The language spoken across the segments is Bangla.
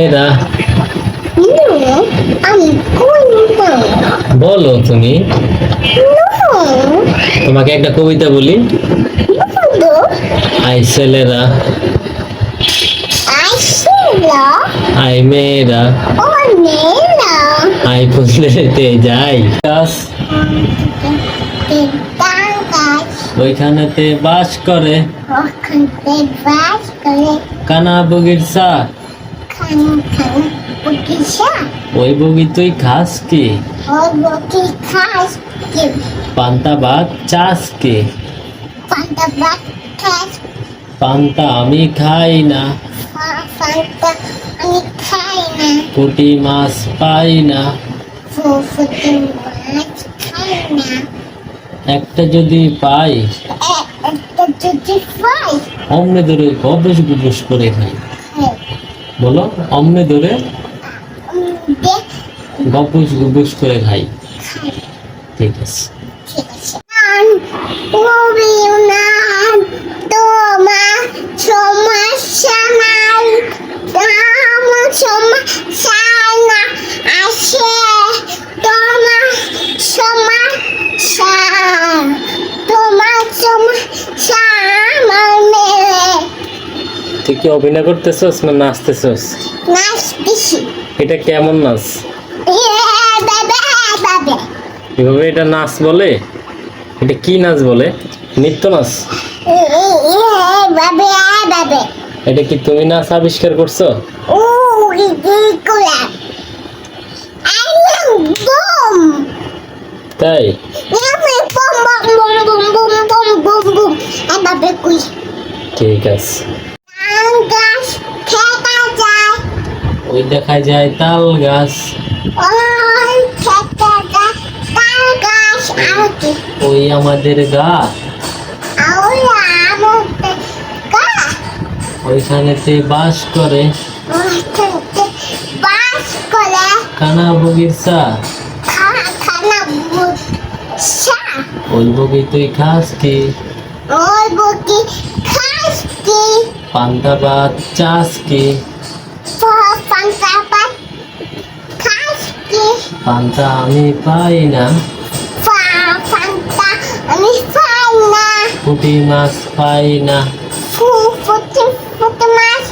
মেয়েরা। আমি বলবো। বলো তুমি। No. তোমাকে একটা কবিতা বলি। বলো। আই ছেলেরা, আসলো আই মেয়েরা, অনেলা আই ফুলেতে যাই গাছ, গাছ ওইখানেতে বাস করে ওখানে বাস করে কানা বগির চা। খান খান পুকিসা ওই বগি তুই খাস কি? ওই বকি খাস কি পান্তা ভাত চাস কি? পান্তা ভাত খাস পান্তা আমি খাই না, পান্তা আমি খাই না পুঁটি মাছ পাই না। ফুফুতে মাছ খাই না একটা যদি পাই একটা যদি পাই অমনে ধরে গবস গুবস করে খাই। বলো, অমনে ধরে দেখ গবস গুবস করে খাই। খাই ঠিক আছে। ঠিক আছে রবিউনান তোমার সমস্যা নাই আমার সমস্যা না আসে তোমার সমস্যা তোমার সমস্যা আমার মেয়ে তুই কি অভিনয় করতেছস না নাচতেছস? নাচতেছি এটা কেমন নাচ? বাবা বাবা এভাবে এটা নাচ বলে? এটা কি নাচ বলে? নৃত্য নাচ? বাবা বাবা এটা কি তুমি নাচ আবিষ্কার করছো? Oh, ridiculous. I am boom. তাই? Yummy boom boom boom boom boom boom boom boom. And baby kuy. ঠিক আছে। Anggas keta jay. ওই দেখা যায় তাল গাছ, Oh, keta jay. Anggas auki. ওই আমাদের গা, Aula amote ka. ওইখানেতে বাস করে Ointe bas kole. কানা বগির চা। Kana bud. Sa. ওই বগি তুই খাস কি? Oy buki kaski. পান্তা ভাত চাস কি? Pantapat kaski. পান্তা আমি পাই না, Fanta আমি পাই না পুঁটি মাছ পাই না। ফুটে ফুটে মাছ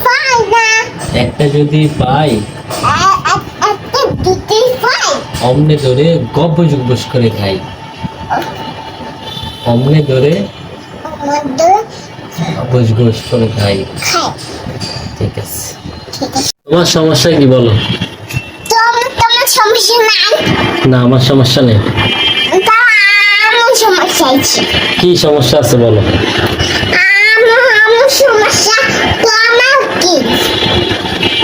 পাই না একটা যদি পাই একটা দুটি পাই অমনে ধরে গব্বস গুবস করে খাই। অমনে ধরে মধ্যে গবস গবস করে খাই। খাই ঠিক আছে। ঠিক আছে তোমার সমস্যা কি বলো? তোমার সমস্যা নাই না, আমার সমস্যা নেই। তা আমার সমস্যা আছে কি সমস্যা আছে বলো? আমার সমস্যা তো আমার কি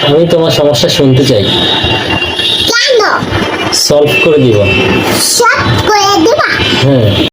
আমি তোমার সমস্যা শুনতে চাই, কেন সলভ করে দিব। সব করে দিবা হ্যাঁ।